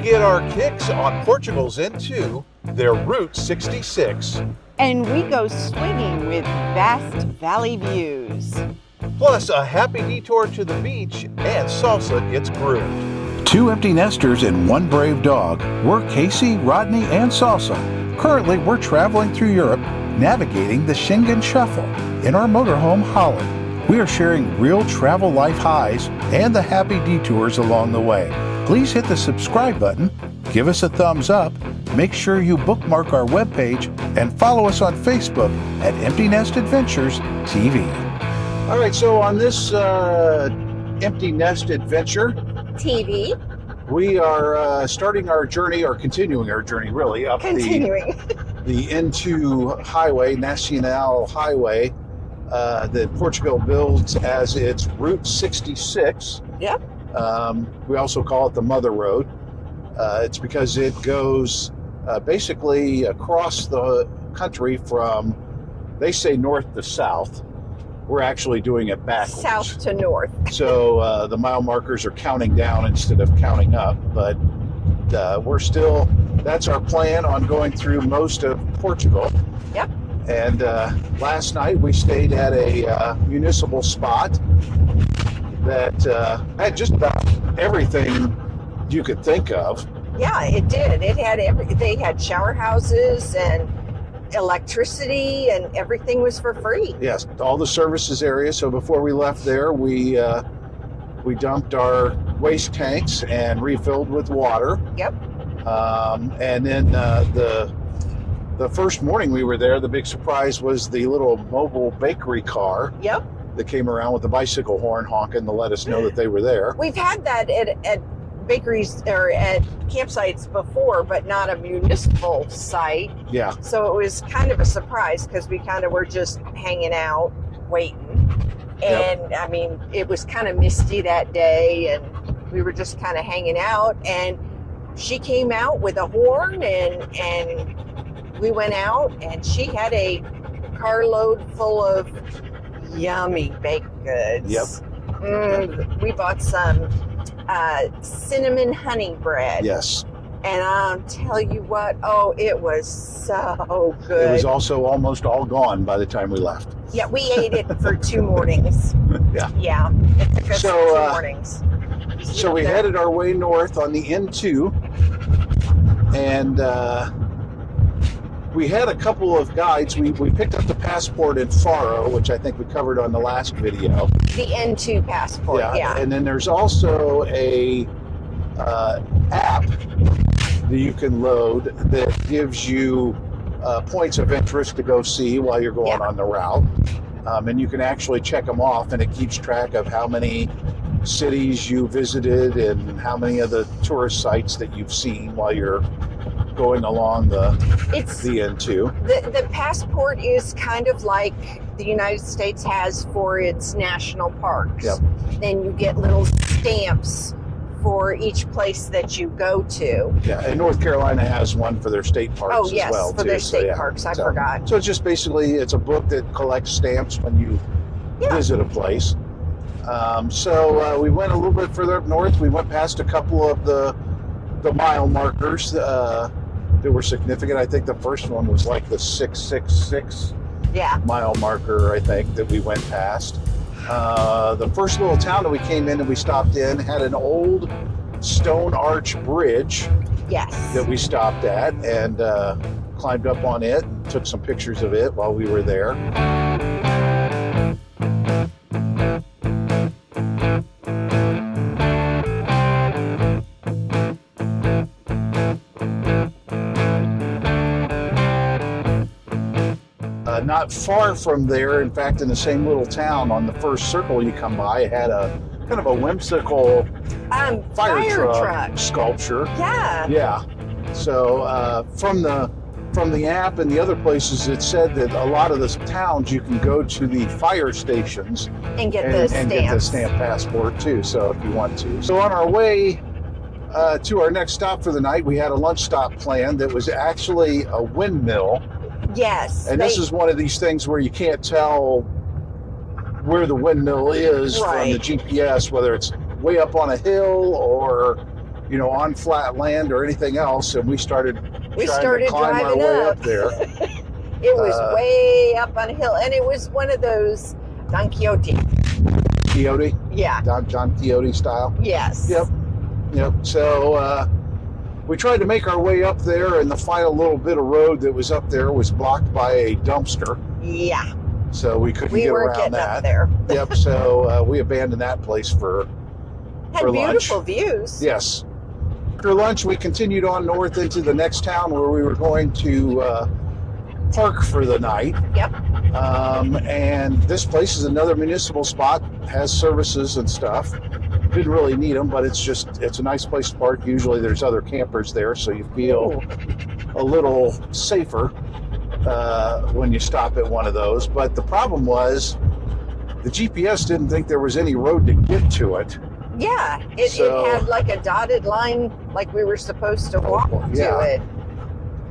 get our kicks on Portugal's into their Route 66. And we go swinging with vast valley views. Plus a happy detour to the beach and Salsa gets groomed. 2 empty nesters and 1 brave dog. We're Casey, Rodney, and Salsa. Currently, we're traveling through Europe, navigating the Schengen Shuffle in our motorhome, Holland. We are sharing real travel life highs and the happy detours along the way. Please hit the subscribe button, give us a thumbs up, make sure you bookmark our webpage, and follow us on Facebook at Empty Nest Adventures TV. All right, so on this Empty Nest Adventure TV. We are starting our journey, or continuing our journey, really, up the N2 highway, Nacional Highway, that Portugal builds as its Route 66. Yep. We also call it the Mother Road. It's because it goes basically across the country from, they say north to south. We're actually doing it backwards. South to north. So the mile markers are counting down instead of counting up, but we're still, that's our plan on going through most of Portugal. Yep. And last night we stayed at a municipal spot that had just about everything you could think of. Yeah, it did. It had they had shower houses and electricity, and everything was for free. Yes, all the services area. So before we left there, we dumped our waste tanks and refilled with water. Yep. And then the first morning we were there, the big surprise was the little mobile bakery car. Yep. That came around with the bicycle horn honking to let us know that they were there. We've had that at bakeries or at campsites before, but not a municipal site. Yeah. So it was kind of a surprise because we kind of were just hanging out, waiting. And Yep. I mean, it was kind of misty that day, and we were just kind of hanging out. And she came out with a horn, and we went out, and she had a carload full of yummy baked goods. Yep. We bought some cinnamon honey bread. Yes. And I'll tell you what, it was so good. It was also almost all gone by the time we left. Yeah, we ate it for 2 mornings. Yeah. Yeah, it took us 2 mornings. So we headed our way north on the N2, and we had a couple of guides. We picked up the passport in Faro, which I think we covered on the last video. The N2 passport, yeah. And then there's also a app that you can load that gives you points of interest to go see while you're going on the route. And you can actually check them off, and it keeps track of how many cities you visited and how many of the tourist sites that you've seen while you're going along the N2. The passport is kind of like the United States has for its national parks. Yep. Then you get little stamps for each place that you go to. Yeah, and North Carolina has one for their state parks as well. For their state parks. I forgot. So it's just basically, it's a book that collects stamps when you visit a place. So we went a little bit further up north. We went past a couple of the mile markers that were significant. I think the first one was like the 666 mile marker, I think, that we went past. The first little town that we came in and we stopped in had an old stone arch bridge that we stopped at and climbed up on it and took some pictures of it while we were there. Not far from there, in fact, in the same little town, on the first circle you come by, it had a kind of a whimsical fire truck sculpture. Yeah. Yeah. So from the app and the other places, it said that a lot of the towns you can go to the fire stations and get the stamp passport too. So if you want to. So on our way to our next stop for the night, we had a lunch stop planned that was actually a windmill. Yes. And this is one of these things where you can't tell where the windmill is from the GPS, whether it's way up on a hill or on flat land or anything else, and we started We trying started to climb our driving way up. up there. It was way up on a hill, and it was one of those Don Quixote. Quixote? Yeah. John Quixote style? Yes. Yep. So we tried to make our way up there, and the final little bit of road that was up there was blocked by a dumpster. Yeah. So we couldn't We get weren't around getting that. up there. Yep. So we abandoned that place for Had lunch. beautiful views. Yes. After lunch, we continued on north into the next town where we were going to park for the night. Yep. And this place is another municipal spot, has services and stuff. Didn't really need them, but it's a nice place to park. Usually there's other campers there, so you feel a little safer when you stop at one of those. But the problem was the GPS didn't think there was any road to get to it. Yeah. It had like a dotted line, like we were supposed to walk to it.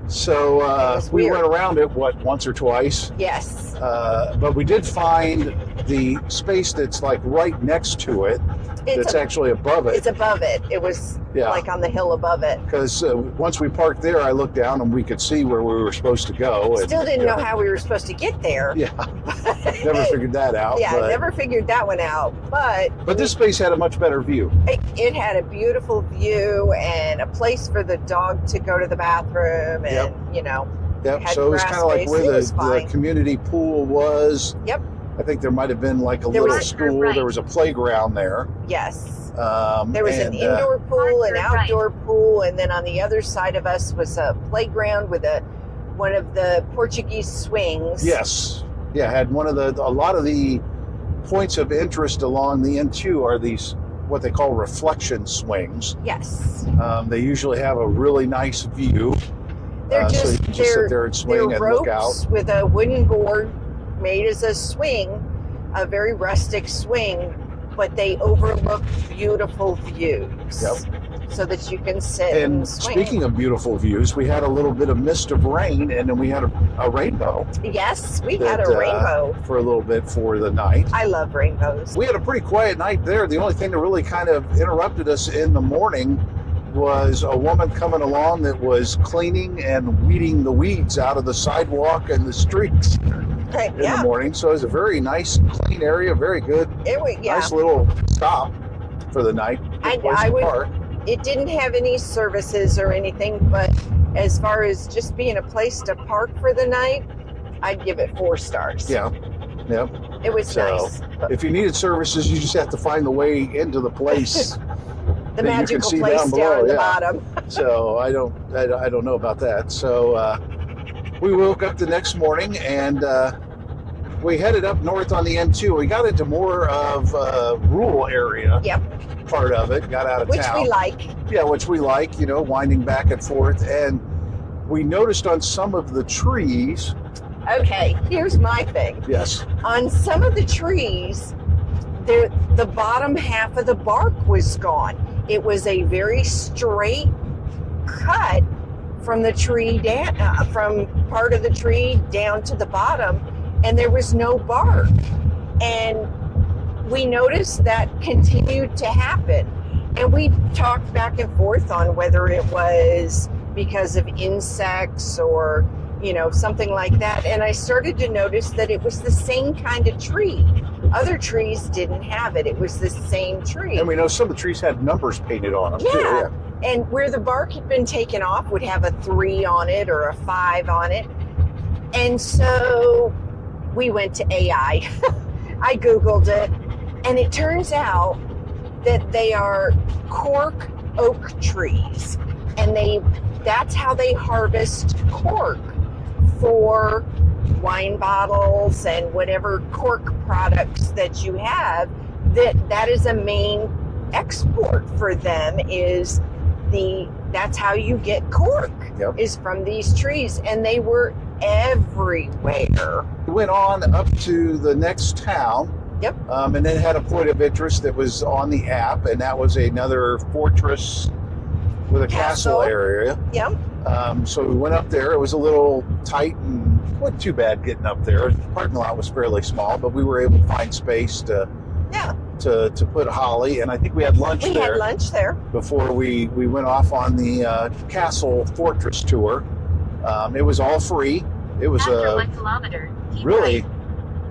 So we went around it, once or twice? Yes. But we did find the space that's like right next to it, that's actually above it. It's above it. It was like on the hill above it. Because once we parked there, I looked down and we could see where we were supposed to go. Still didn't know how we were supposed to get there. Yeah, never figured that out. Yeah, never figured that one out. But this space had a much better view. It had a beautiful view and a place for the dog to go to the bathroom, and Yep. So it was kind of like where the community pool was. Yep. I think there might have been like a little school. Right. There was a playground there. Yes. There was an indoor pool, an outdoor pool, and then on the other side of us was a playground with one of the Portuguese swings. Yes. Yeah, had a lot of the points of interest along the N2 are these what they call reflection swings. Yes. They usually have a really nice view. They're so you can just sit there and swing and look out. With a wooden board made as a swing, a very rustic swing, but they overlook beautiful views. Yep. So that you can sit and swing. Speaking of beautiful views, we had a little bit of mist of rain, and then we had a rainbow. Yes, we had a rainbow. For a little bit for the night. I love rainbows. We had a pretty quiet night there. The only thing that really kind of interrupted us in the morning was a woman coming along that was cleaning and weeding the weeds out of the sidewalk and the streets in the morning. So it was a very nice, clean area, very good. Nice little stop for the night. It didn't have any services or anything, but as far as just being a place to park for the night, I'd give it 4 stars. Yeah. Yep. It was nice. If you needed services, you just have to find the way into the place. The magical place down at the bottom. So I don't know about that. So we woke up the next morning and we headed up north on the N2. We got into more of a rural area. Yep. Part of it. Got out of town. Which we like. Yeah, which we like. Winding back and forth, and we noticed on some of the trees. Okay, here's my thing. Yes. On some of the trees, the bottom half of the bark was gone. It was a very straight cut from the tree down, from part of the tree down to the bottom, and there was no bark. And we noticed that continued to happen. And we talked back and forth on whether it was because of insects or, something like that. And I started to notice that it was the same kind of tree. Other trees didn't have it. It was the same tree. And we know some of the trees had numbers painted on them, too. Yeah. And where the bark had been taken off would have a 3 on it or a 5 on it. And so we went to AI. I Googled it. And it turns out that they are cork oak trees. And that's how they harvest cork for wine bottles and whatever cork products that you have. That is a main export for them. That's how you get cork. Yep. Is from these trees, and they were everywhere. We went on up to the next town. Yep. And then had a point of interest that was on the app, and that was another fortress with a castle area. Yep. So we went up there. It was a little tight and wasn't too bad getting up there. The parking lot was fairly small, but we were able to find space to to put Holly, and I think we had lunch We there. had lunch there. Before we went off on the Castle Fortress tour. It was all free. It was After 1 kilometer, keep really, right.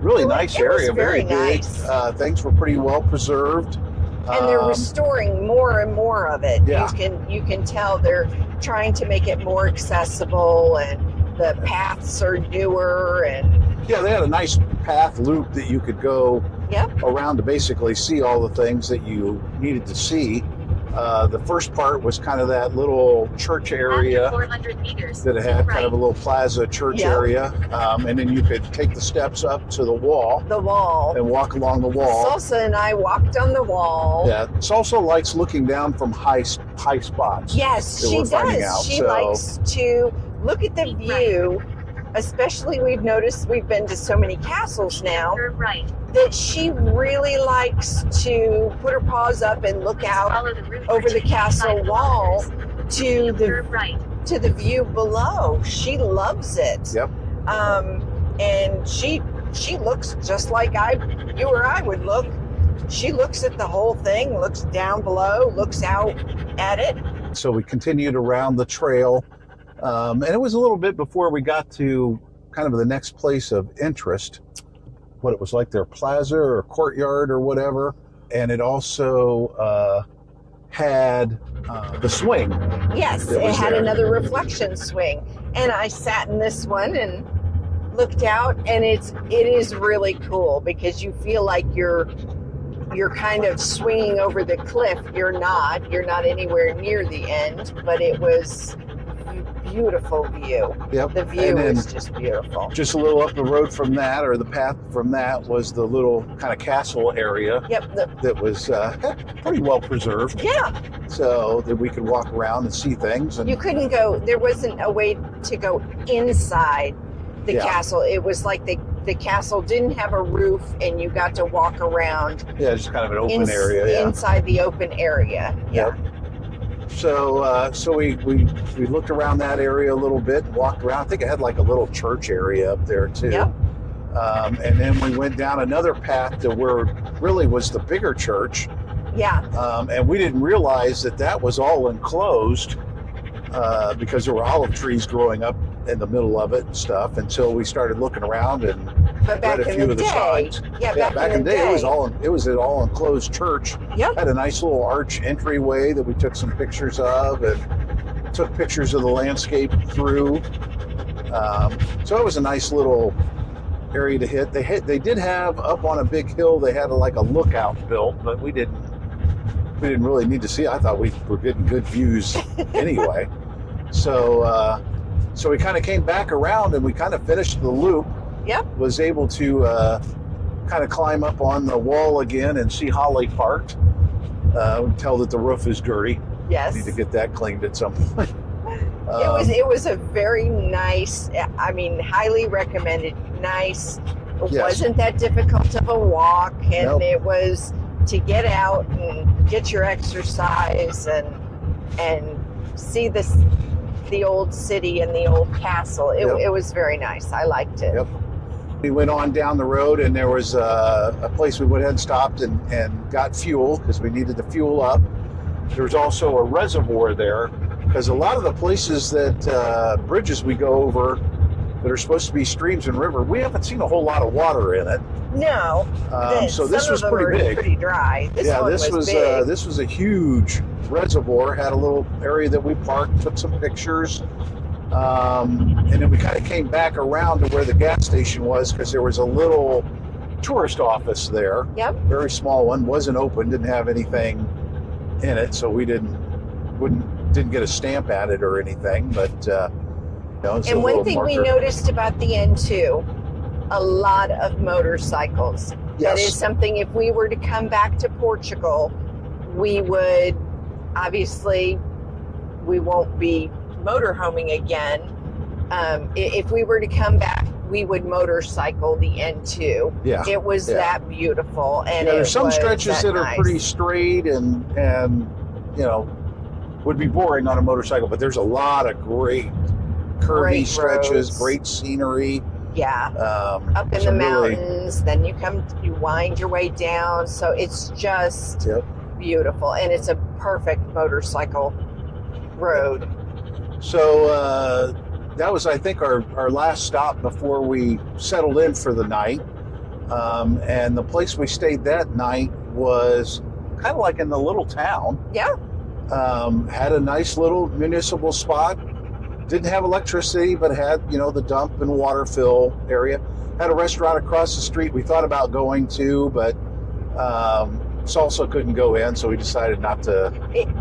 really nice It was area, very big. nice. Things were pretty well preserved. And they're restoring more and more of it. Yeah. You can tell they're trying to make it more accessible, and the paths are newer, and Yeah, they had a nice path loop that you could go Yep. around to basically see all the things that you needed to see. The first part was kind of that little church After area 400 meters, that keep had right. kind of a little plaza church Yeah. area, and then you could take the steps up to the wall the wall. and walk along the wall. Salsa and I walked on the wall. Yeah, Salsa likes looking down from high spots. Yes, that she we're finding does. out, She so- likes to look at the Keep view. Especially, we've noticed we've been to so many castles now Curve right. that she really likes to put her paws up and look out Follow the route over for the 2.5 castle wall kilometers. to the Curve right. view below. She loves it. Yep. And she looks just like you or I would look. She looks at the whole thing, looks down below, looks out at it. So we continued around the trail, and it was a little bit before we got to kind of the next place of interest, what it was like their plaza or courtyard or whatever. And it also had the swing. Yes, It it was had there. another reflection swing, and I sat in this one and looked out, and it is really cool because you feel like you're kind of swinging over the cliff. You're not anywhere near the end, but it was a beautiful view. Yep. The view And then was just beautiful. just a little up the road from that, or the path from that, was the little kind of castle area Yep. that was pretty well preserved, Yeah, so that we could walk around and see things. And you couldn't go. There wasn't a way to go inside the Yeah. castle. It was like the castle didn't have a roof, and you got to walk around yeah, just kind of an open area. Yeah. inside the open area. Yeah. So we looked around that area a little bit and walked around. I think it had like a little church area up there too. Yep. And then we went down another path to where really was the bigger church. Yeah. And we didn't realize that was all enclosed because there were olive trees growing up in the middle of it and stuff until we started looking around and But back read a in few the of the day, signs. yeah, back in the day, it was an all enclosed church. Yep. Had a nice little arch entryway that we took some pictures of and took pictures of the landscape through. So it was a nice little area to hit. They did have up on a big hill. They had like a lookout built, but we didn't really need to see it. I thought we were getting good views anyway. So we kind of came back around and we kind of finished the loop. Yep. Was able to kind of climb up on the wall again and see Holly parked. We tell that the roof is dirty. Yes. Need to get that cleaned at some point. It was a very nice, I mean, highly recommended, nice. It Yes. wasn't that difficult of a walk, and Nope. it was to get out and get your exercise and see the old city and the old castle. Yep. It was very nice. I liked it. Yep. We went on down the road and there was a place we went ahead and stopped and got fuel because we needed to fuel up. There was also a reservoir there because a lot of the places that bridges we go over that are supposed to be streams and river, we haven't seen a whole lot of water in it. No. So this some was of them pretty are big. pretty dry. This one this was big. this was a huge reservoir. Had a little area that we parked, took some pictures, and then we kind of came back around to where the gas station was because there was a little tourist office there. Yep. Very small one, wasn't open, didn't have anything in it, so we didn't get a stamp at it or anything. But it's a And one little thing we marker. noticed about the end too, a lot of motorcycles. That Yes. is something, if we were to come back to Portugal, we would, obviously, we won't be motorhoming again. If we were to come back, we would motorcycle the N2. Yeah. It was Yeah. that beautiful. And There's it some was stretches that are nice. pretty straight and would be boring on a motorcycle, but there's a lot of great curvy Great stretches, roads. great scenery. Yeah. Up in the mountains, then you wind your way down. So it's just beautiful. And it's a perfect motorcycle road. So that was, I think, our last stop before we settled in for the night. And the place we stayed that night was kind of like in the little town. Yeah. Had a nice little municipal spot. Didn't have electricity, but had, the dump and water fill area. Had a restaurant across the street we thought about going to, but Salsa couldn't go in, so we decided not to.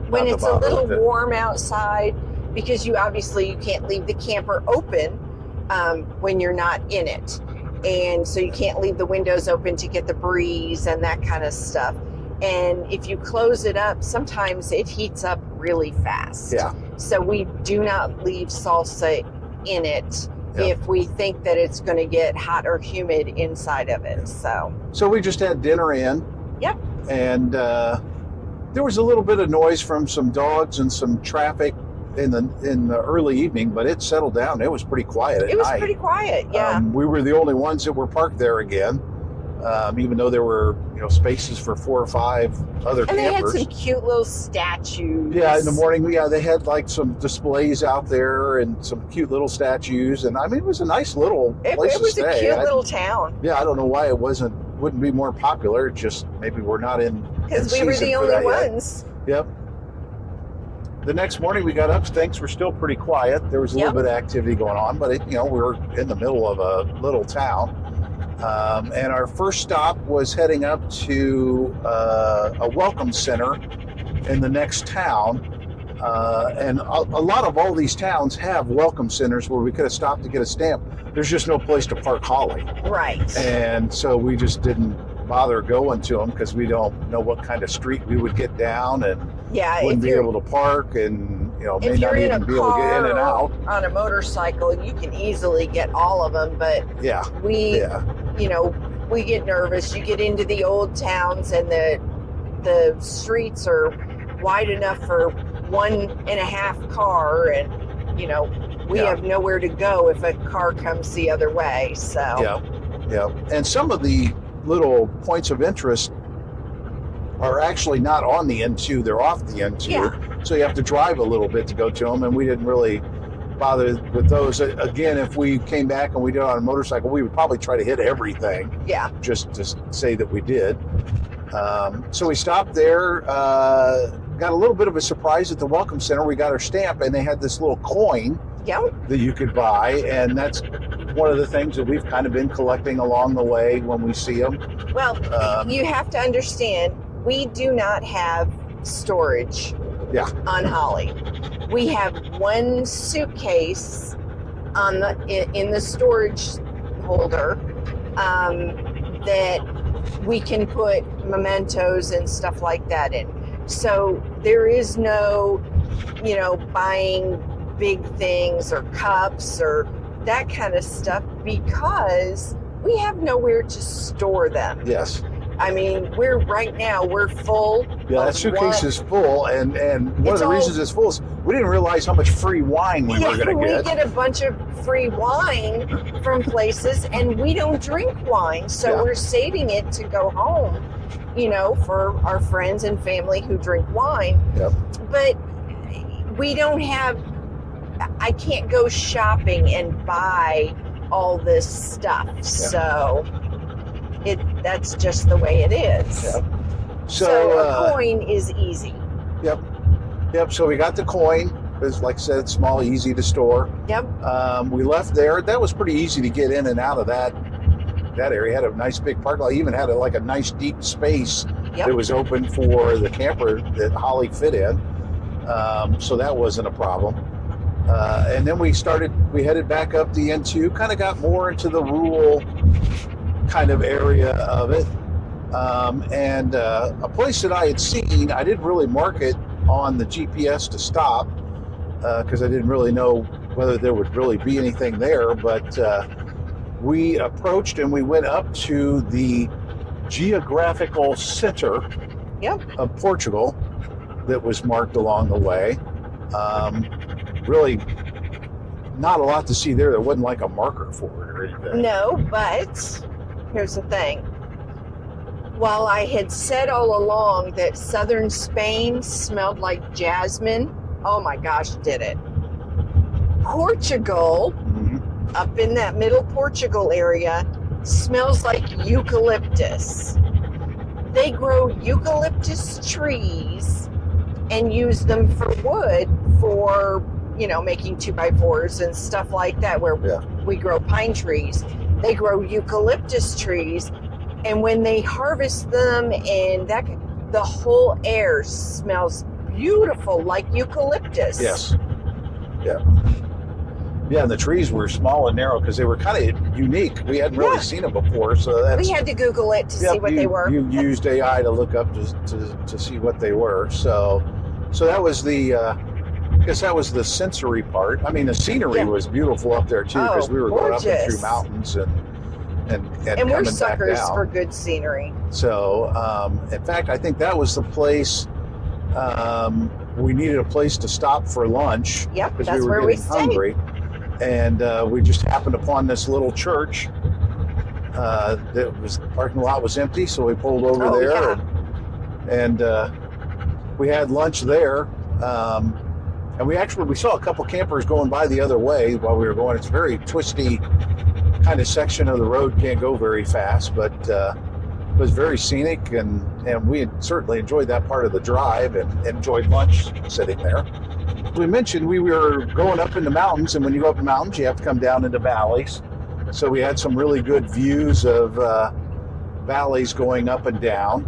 When it's a little warm outside, because you can't leave the camper open when you're not in it. And so you can't leave the windows open to get the breeze and that kind of stuff. And if you close it up, sometimes it heats up really fast. Yeah. So we do not leave Salsa in it if we think that it's going to get hot or humid inside of it. So we just had dinner in. Yep. And there was a little bit of noise from some dogs and some traffic in the early evening, but it settled down. It was pretty quiet at night. It was pretty quiet, yeah. We were the only ones that were parked there again, even though there were spaces for 4 or 5 other campers. And they had some cute little statues. Yeah, in the morning, they had like some displays out there and some cute little statues, and I mean, it was a nice little place to stay. It was a cute little town. Yeah, I don't know why it wouldn't be more popular. Just maybe we're not in because we were the only ones. Yet. Yep. The next morning we got up, things were still pretty quiet. There was a little bit of activity going on, but we were in the middle of a little town. And our first stop was heading up to a welcome center in the next town. And a lot of all these towns have welcome centers where we could have stopped to get a stamp. There's just no place to park Holly. Right. And so we just didn't bother going to them because we don't know what kind of street we would get down and wouldn't be able to park and may not even be able to get in and out. On a motorcycle, you can easily get all of them, but we get nervous. You get into the old towns and the streets are wide enough for 1.5 car, and we have nowhere to go if a car comes the other way. So and some of the little points of interest are actually not on the N2, they're off the N2, so you have to drive a little bit to go to them, and we didn't really bother with those. Again, if we came back and we did it on a motorcycle, we would probably try to hit everything, just to say that we did. So we stopped there, got a little bit of a surprise at the Welcome Center. We got our stamp, and they had this little coin that you could buy, and that's one of the things that we've kind of been collecting along the way when we see them. Well, you have to understand, we do not have storage on Holly. We have one suitcase in the storage holder that we can put mementos and stuff like that in. So there is no, buying big things or cups or that kind of stuff because we have nowhere to store them. Yes. I mean, we're full. Yeah, that suitcase is full, and one of the reasons it's full is we didn't realize how much free wine we were going to get. We get a bunch of free wine from places, and we don't drink wine, so we're saving it to go home, for our friends and family who drink wine. Yep. But we don't have. I can't go shopping and buy all this stuff, so. That's just the way it is. Yep. So a coin is easy. Yep. So we got the coin. It was, like I said, small, easy to store. Yep. We left there. That was pretty easy to get in and out of that area. Had a nice big parking lot. Even had a nice deep space that was open for the camper that Holly fit in. So that wasn't a problem. And then we headed back up the N2, kind of got more into the rural kind of area of it, and a place that I had seen. I didn't really mark it on the GPS to stop because I didn't really know whether there would really be anything there, but we approached and we went up to the geographical center of Portugal that was marked along the way. Really not a lot to see there. There wasn't like a marker for it or anything. No, but here's the thing. While I had said all along that southern Spain smelled like jasmine, oh my gosh, did it. Portugal, up in that middle Portugal area, smells like eucalyptus. They grow eucalyptus trees and use them for wood for, making 2x4s and stuff like that, where we grow pine trees. They grow eucalyptus trees, and when they harvest them, and the whole air smells beautiful like eucalyptus. Yes. Yeah. Yeah, and the trees were small and narrow because they were kind of unique. We hadn't really seen them before, so we had to Google it to see what they were. You used AI to look up to see what they were. So that was I guess that was the sensory part. I mean, the scenery was beautiful up there too, because we were going up and through mountains and we're suckers for good scenery. So, in fact, I think that was the place. We needed a place to stop for lunch. Yep, because that's we were where we getting hungry. And we just happened upon this little church. The parking lot was empty, so we pulled over there. Yeah. And we had lunch there. And we saw a couple campers going by the other way while we were going. It's a very twisty kind of section of the road, can't go very fast, but it was very scenic, and we had certainly enjoyed that part of the drive and enjoyed lunch sitting there. We mentioned we were going up in the mountains, and when you go up in mountains, you have to come down into valleys. So we had some really good views of valleys going up and down.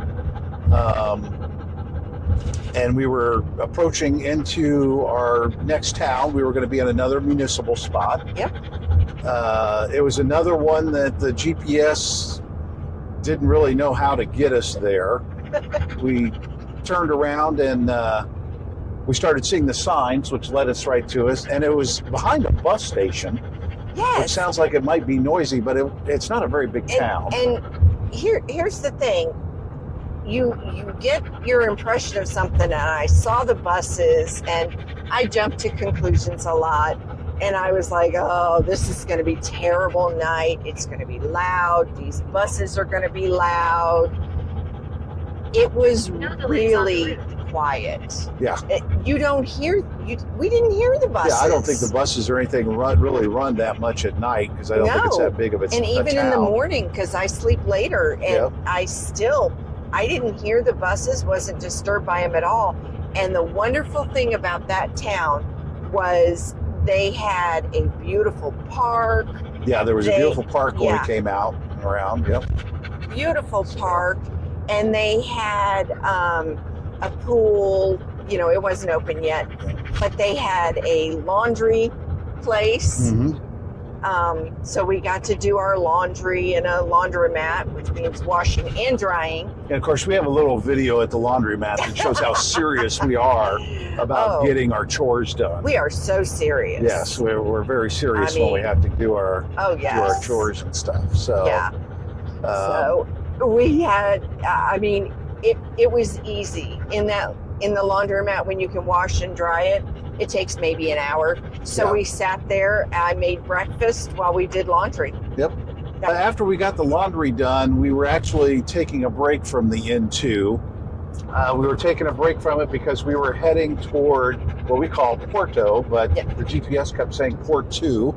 And we were approaching into our next town. We were going to be in another municipal spot. Yep. It was another one that the GPS didn't really know how to get us there. We turned around and we started seeing the signs, which led us right to us. And it was behind a bus station. Yes. Which sounds like it might be noisy, but it's not a very big town. And here's the thing. You get your impression of something, and I saw the buses, and I jumped to conclusions a lot, and I was like, oh, this is going to be a terrible night. It's going to be loud. These buses are going to be loud. It was really quiet. Yeah. We didn't hear the buses. Yeah, I don't think the buses or anything really run that much at night, because I don't think it's that big of a town. And even in the morning, because I sleep later, and I didn't hear the buses, wasn't disturbed by them at all. And the wonderful thing about that town was they had a beautiful park. Yeah, there was a beautiful park when we came out and around. Yep. Beautiful park. And they had a pool. It wasn't open yet, but they had a laundry place. Mm-hmm. So we got to do our laundry in a laundromat, which means washing and drying. And of course, we have a little video at the laundromat that shows how serious we are about getting our chores done. We are so serious. Yes, we're very serious when we have to do our chores and stuff. So so we had. It was easy in the laundromat when you can wash and dry it. It takes maybe an hour. So we sat there. I made breakfast while we did laundry. Yep. After we got the laundry done, we were actually taking a break from the N2. We were taking a break from it because we were heading toward what we call Porto, but the GPS kept saying Porto.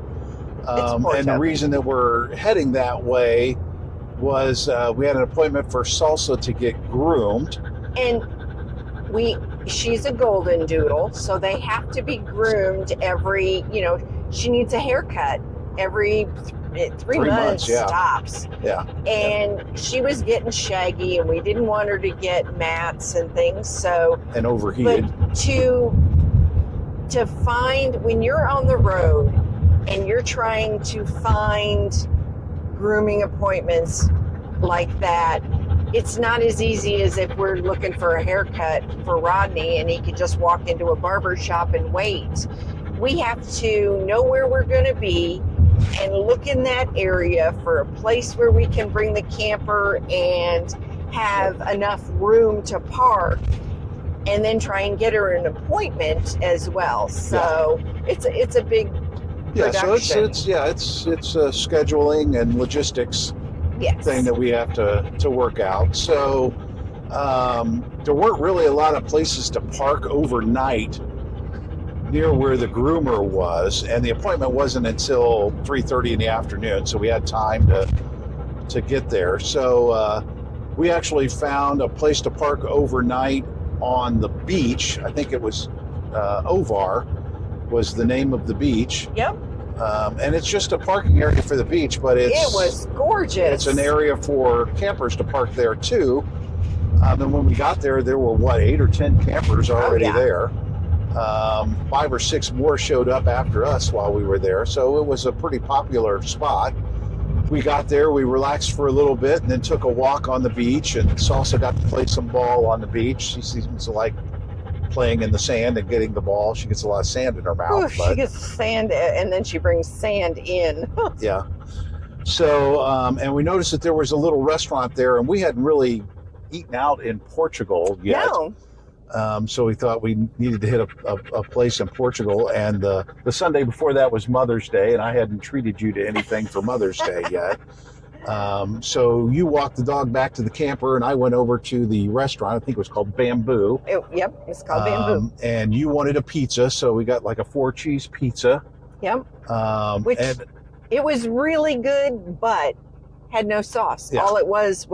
And the reason that we're heading that way was we had an appointment for Salsa to get groomed. And she's a Goldendoodle, so they have to be groomed every, she needs a haircut every 3 months tops. Yeah. And she was getting shaggy, and we didn't want her to get mats and things, so. And overheated. But to find, when you're on the road and you're trying to find grooming appointments like that, it's not as easy as if we're looking for a haircut for Rodney and he could just walk into a barber shop and wait. We have to know where we're going to be and look in that area for a place where we can bring the camper and have enough room to park, and then try and get her an appointment as well. So it's a big Yeah, so production. it's a scheduling and logistics Yes. thing that we have to work out. So there weren't really a lot of places to park overnight near where the groomer was, and the appointment wasn't until 3:30 in the afternoon, so we had time to get there. So we actually found a place to park overnight on the beach. I think it was Ovar was the name of the beach. Yep. And it's just a parking area for the beach, but It was gorgeous. it's an area for campers to park there too. And when we got there were 8 or 10 campers already there. 5 or 6 more showed up after us while we were there, so it was a pretty popular spot. We got there, we relaxed for a little bit, and then took a walk on the beach, and Salsa got to play some ball on the beach. She seems to like playing in the sand and getting the ball. She gets a lot of sand in her mouth. She gets sand, and then she brings sand in. Yeah. So, and we noticed that there was a little restaurant there, and we hadn't really eaten out in Portugal yet. No. So we thought we needed to hit a place in Portugal. And the Sunday before that was Mother's Day, and I hadn't treated you to anything for Mother's Day yet. So you walked the dog back to the camper, and I went over to the restaurant. I think it was called Bamboo. Yep, it's called Bamboo. And you wanted a pizza, so we got like a 4-cheese pizza. Yep. Which It was really good, but had no sauce. Yeah. All it was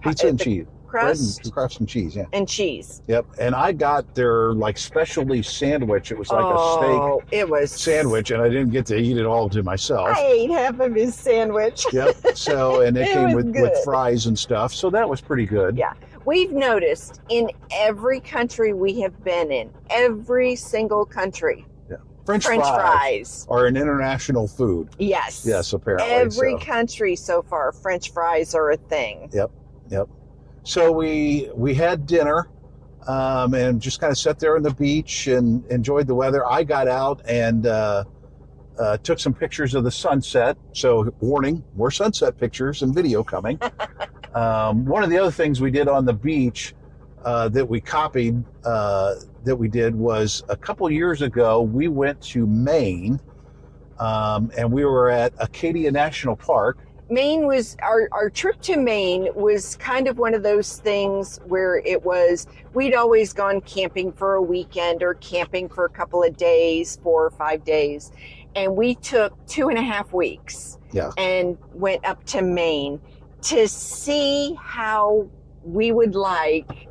pizza and cheese. Crust Bread and crust and cheese, yeah. and cheese. Yep. And I got their like specialty sandwich. It was like a steak It was sandwich, and I didn't get to eat it all to myself. I ate half of his sandwich. Yep. So, and it came was with good. fries and stuff. So that was pretty good. Yeah. We've noticed in every country we have been in, every single country, French fries are an international food. Yes. Yes, apparently. Every country so far, French fries are a thing. Yep. So we had dinner and just kind of sat there on the beach and enjoyed the weather. I got out and took some pictures of the sunset. So warning, more sunset pictures and video coming. One of the other things we did on the beach that we copied that we did was a couple years ago, we went to Maine and we were at Acadia National Park. Maine was our trip to Maine was kind of one of those things where we'd always gone camping for a weekend or camping for a couple of days, 4 or 5 days. And we took 2.5 weeks and went up to Maine to see how we would like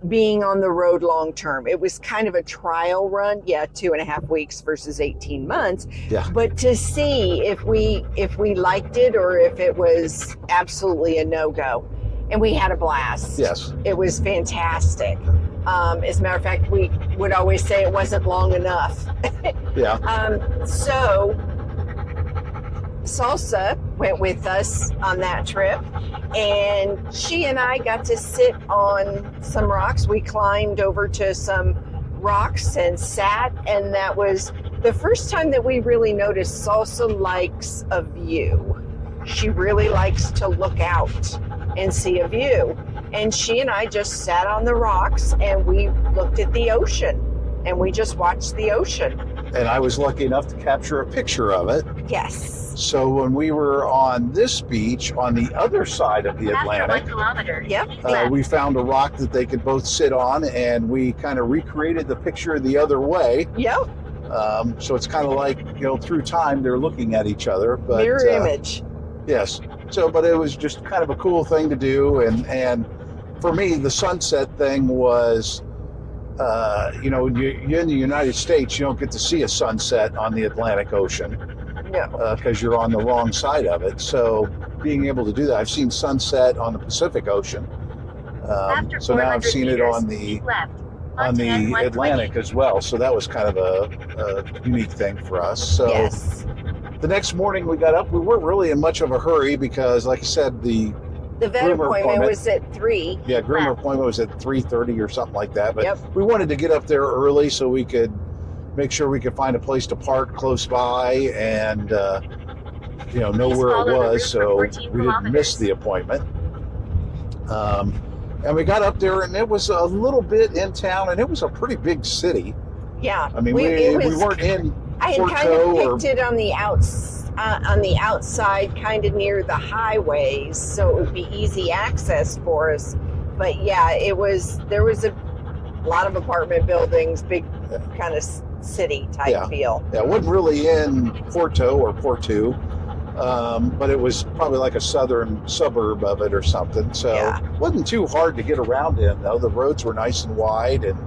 being on the road long term. It was kind of a trial run. 2.5 weeks versus 18 months. Yeah. But to see if we liked it or if it was absolutely a no-go. And we had a blast. Yes. It was fantastic. As a matter of fact, we would always say it wasn't long enough. Yeah. So Salsa went with us on that trip, and she and I got to sit on some rocks. We climbed over to some rocks and sat, and that was the first time that we really noticed Salsa likes a view. She really likes to look out and see a view. And she and I just sat on the rocks and we looked at the ocean and we just watched the ocean. And I was lucky enough to capture a picture of it. Yes. So when we were on this beach on the other side of the After 1 Atlantic, kilometer, Yep. keep left. we found a rock that they could both sit on, and we kind of recreated the picture the other way. Yep. So it's kind of like, through time, they're looking at each other. But, Mirror image. Yes. So, but it was just kind of a cool thing to do. And for me, the sunset thing was, you're in the United States, you don't get to see a sunset on the Atlantic Ocean No. because you're on the wrong side of it. So being able to do that, I've seen sunset on the Pacific Ocean. After So now I've 400 seen it meters, on the keep left. on the 110, Atlantic as well. So that was kind of a unique thing for us. So Yes. the next morning we got up, we weren't really in much of a hurry because, like I said, the The vet groomer appointment was at 3. groomer appointment was at 3:30 or something like that. But Yep. we wanted to get up there early so we could make sure we could find a place to park close by and know Please where follow it the route was, for so 14 we didn't miss kilometers. the appointment. And we got up there, and it was a little bit in town, and it was a pretty big city. Yeah. I mean, we weren't in. I I had kind of picked it on the outside, kind of near the highways, so it would be easy access for us. But yeah, there was a lot of apartment buildings, big kind of city type feel. Yeah, it wasn't really in Porto or Porto, but it was probably like a southern suburb of it or something. So it wasn't too hard to get around in, though. The roads were nice and wide, and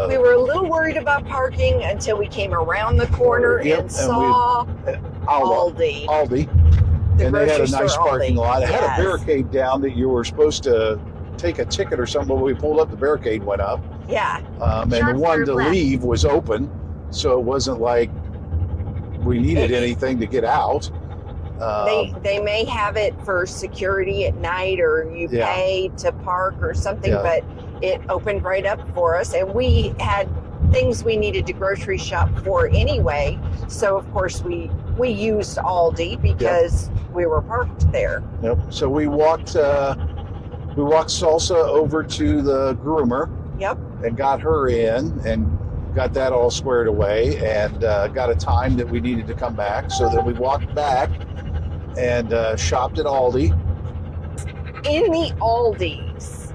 we were a little worried about parking until we came around the corner and saw Aldi. And they had a nice parking lot. It had a barricade down that you were supposed to take a ticket or something, but when we pulled up, the barricade went up. Yeah. And the one to leave was open, so it wasn't like we needed anything to get out. They may have it for security at night, or you pay to park or something, but it opened right up for us, and we had things we needed to grocery shop for anyway. So of course we used Aldi because we were parked there. Yep. So we walked Salsa over to the groomer. Yep. And got her in and got that all squared away, and got a time that we needed to come back. So then we walked back and shopped at Aldi. In the Aldis,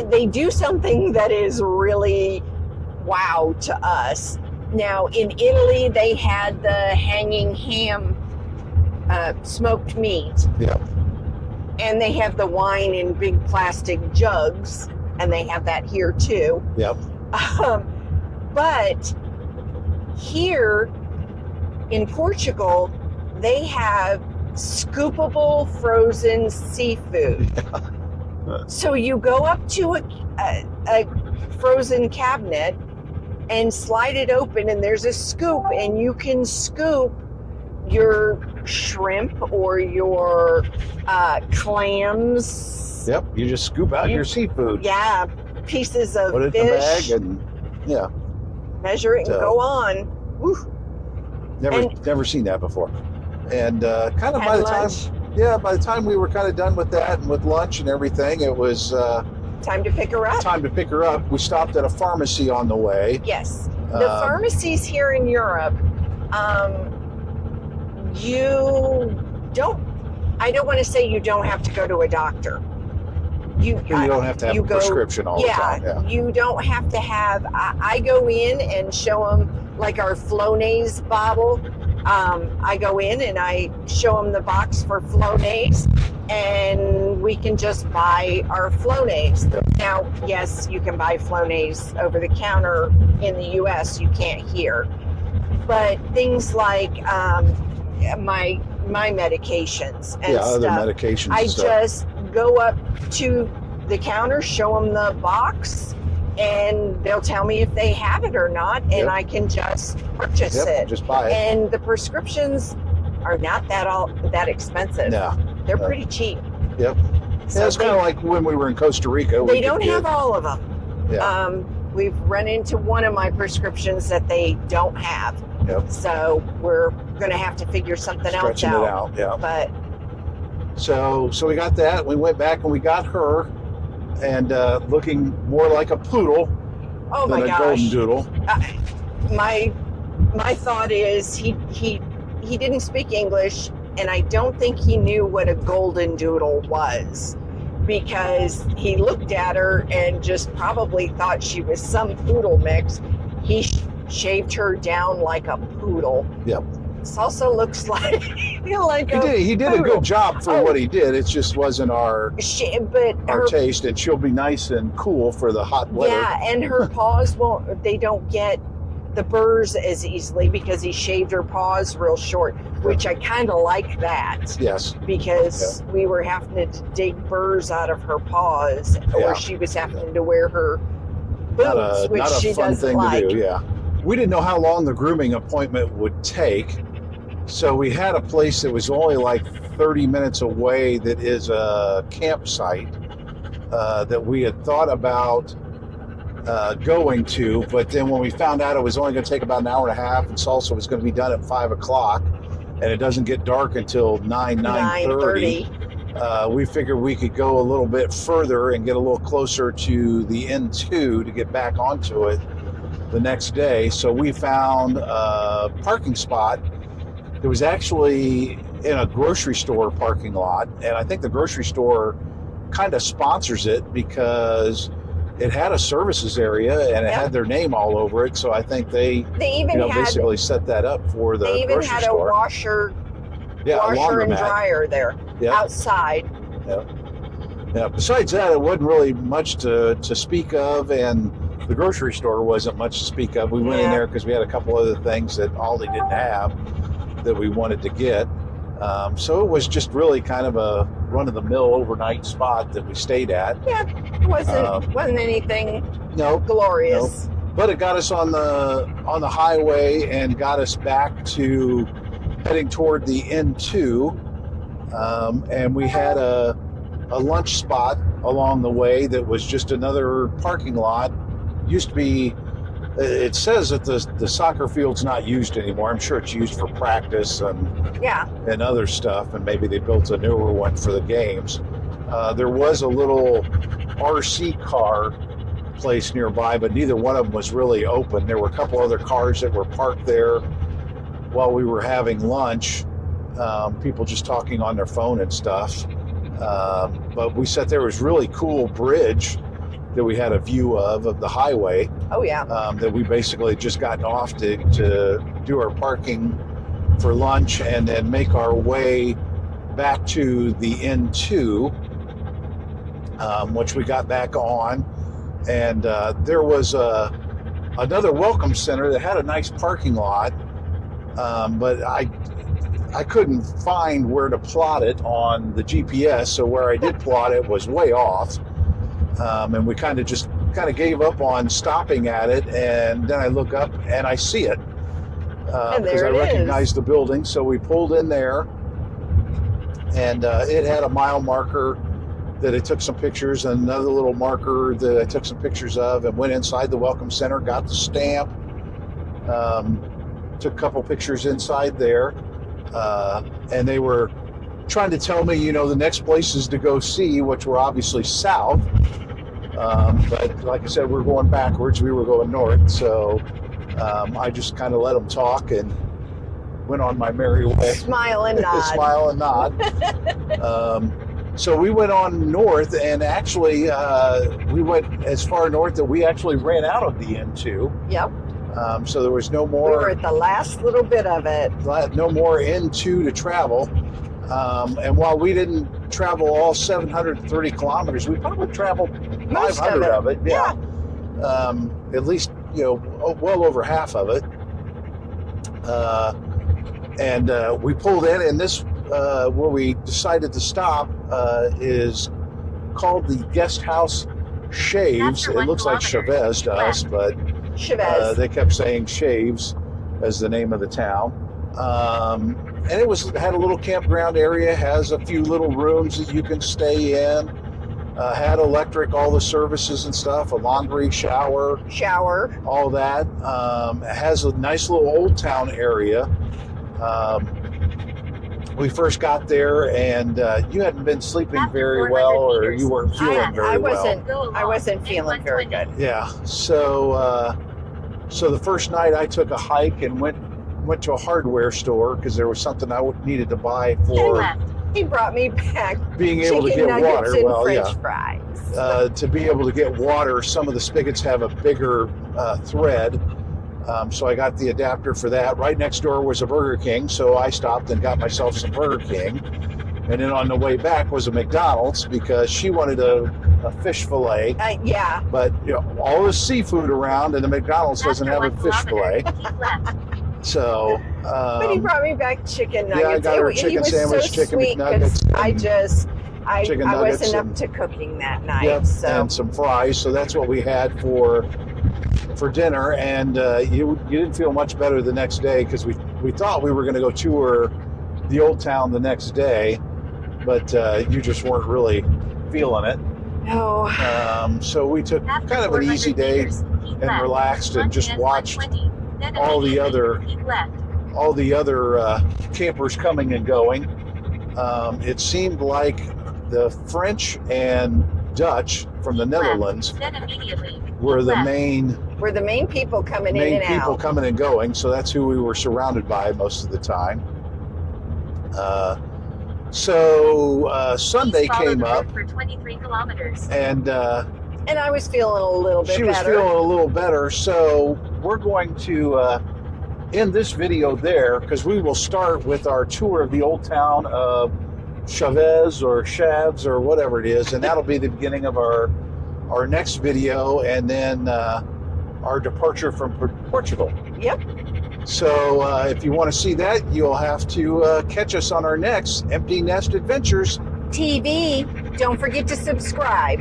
they do something that is really wow to us. Now, in Italy, they had the hanging ham, smoked meat. Yeah. And they have the wine in big plastic jugs, and they have that here too. Yep. But here in Portugal, they have scoopable frozen seafood. So you go up to a frozen cabinet and slide it open, and there's a scoop, and you can scoop your shrimp or your clams. Yep, you just scoop out your seafood. Yeah, pieces of put it fish. in the bag and measure it and go on. Woo. Never seen that before. And kind of by the time we were kind of done with that and with lunch and everything, it was time to pick her up. We stopped at a pharmacy on the way. Yes, the pharmacies here in Europe. I don't want to say you don't have to go to a doctor. You don't have to have a prescription all the time. Yeah, you don't have to have. I go in and show them, like our Flonase bottle. I go in and I show them the box for Flonase, and we can just buy our Flonase. Now, yes, you can buy Flonase over the counter in the U.S. You can't here, but things like my medications and other stuff. medications. I just go up to the counter, show them the box, and they'll tell me if they have it or not, and I can just purchase it. Just buy it. And the prescriptions are not that expensive. No, they're pretty cheap. Yep. So it's kind of like when we were in Costa Rica. They don't have all of them. Yeah. We've run into one of my prescriptions that they don't have. Yep. So we're going to have to figure something else out. Stretching it out, yeah. But so we got that. We went back and we got her, and looking more like a poodle than a goldendoodle. My thought is he didn't speak English, and I don't think he knew what a goldendoodle was, because he looked at her and just probably thought she was some poodle mix. He shaved her down like a poodle. Yep. Salsa looks like he did a good job for what he did. It just wasn't our taste, and she'll be nice and cool for the hot weather. Yeah, and her paws don't get the burrs as easily because he shaved her paws real short, which I kind of like that. Yes. Because we were having to dig burrs out of her paws, or she was having to wear her boots, which she doesn't like. To do, yeah. We didn't know how long the grooming appointment would take, so we had a place that was only like 30 minutes away that is a campsite that we had thought about going to, but then when we found out it was only going to take about an hour and a half, and Salsa was going to be done at 5 o'clock, and it doesn't get dark until 9:30, we figured we could go a little bit further and get a little closer to the N2 to get back onto it. the next day. So we found a parking spot. It was actually in a grocery store parking lot, and I think the grocery store kind of sponsors it because it had a services area and it had their name all over it. So I think they even had, basically set that up for the grocery store. They even had a washer and dryer there outside. Yeah. Besides that, it wasn't really much to speak of, and the grocery store wasn't much to speak of. We went in there because we had a couple other things that Aldi didn't have that we wanted to get. So it was just really kind of a run-of-the-mill overnight spot that we stayed at. Yeah, it wasn't anything glorious. Nope. But it got us on the highway and got us back to heading toward the N2. And we had a lunch spot along the way that was just another parking lot. Used to be, it says that the soccer field's not used anymore. I'm sure it's used for practice and other stuff, and maybe they built a newer one for the games. There was a little RC car place nearby, but neither one of them was really open. There were a couple other cars that were parked there while we were having lunch, people just talking on their phone and stuff. But we sat there. It was really cool bridge that we had a view of the highway. Oh, yeah. That we basically just gotten off to do our parking for lunch and then make our way back to the N2, which we got back on. And there was another welcome center that had a nice parking lot, but I couldn't find where to plot it on the GPS, so where I did plot it was way off. And we kind of gave up on stopping at it, and then I look up and I see it because I recognized the building. So we pulled in there, and it had a mile marker that I took some pictures, and another little marker that I took some pictures of, and went inside the welcome center, got the stamp, took a couple pictures inside there, and they were trying to tell me, the next places to go see, which were obviously south. But like I said, we're going backwards. We were going north. So I just kind of let them talk and went on my merry way. Smile and nod. Smile and nod. So we went on north, and actually we went as far north that we actually ran out of the N2. Yep. So there was no more. We were at the last little bit of it. No more N2 to travel. And while we didn't travel all 730 kilometers, we probably traveled 500 of it. Yeah. At least, well over half of it. And we pulled in, and this, where we decided to stop, is called the Guest House Chaves. It looks like Chaves to us, but they kept saying Chaves as the name of the town. And it had a little campground area, has a few little rooms that you can stay in, had electric, all the services and stuff, a laundry, shower, all that. It has a nice little old town area. We first got there, and you hadn't been sleeping very well, or you weren't feeling very well. I wasn't feeling very good. Yeah. So the first night I took a hike and went to a hardware store because there was something I needed to buy for. He brought me back being able to get water. And French fries. To be able to get water, some of the spigots have a bigger thread, so I got the adapter for that. Right next door was a Burger King, so I stopped and got myself some Burger King. And then on the way back was a McDonald's because she wanted a fish fillet. Yeah. But all the seafood around, and the McDonald's doesn't have a fish fillet. So, but he brought me back chicken nuggets. Yeah, I got her a chicken sandwich, so chicken McNuggets. I wasn't up to cooking that night. Yep, so. And some fries. So that's what we had for dinner. And you didn't feel much better the next day because we thought we were going to go tour the old town the next day, but you just weren't really feeling it. No. So we took kind of an easy day and relaxed and just watched all the other campers coming and going. It seemed like the French and Dutch from the Netherlands were the main We're the main people coming in main and people out. coming and going, so that's who we were surrounded by most of the time. So Sunday Please follow came the up, route for 23 kilometers. and And I was feeling a little bit she was better. feeling a little better. So we're going to end this video there, because we will start with our tour of the old town of Chaves or Chaves or whatever it is, and that'll be the beginning of our next video, and then our departure from Portugal. Yep. So if you want to see that, you'll have to catch us on our next Empty Nest Adventures. TV. Don't forget to subscribe.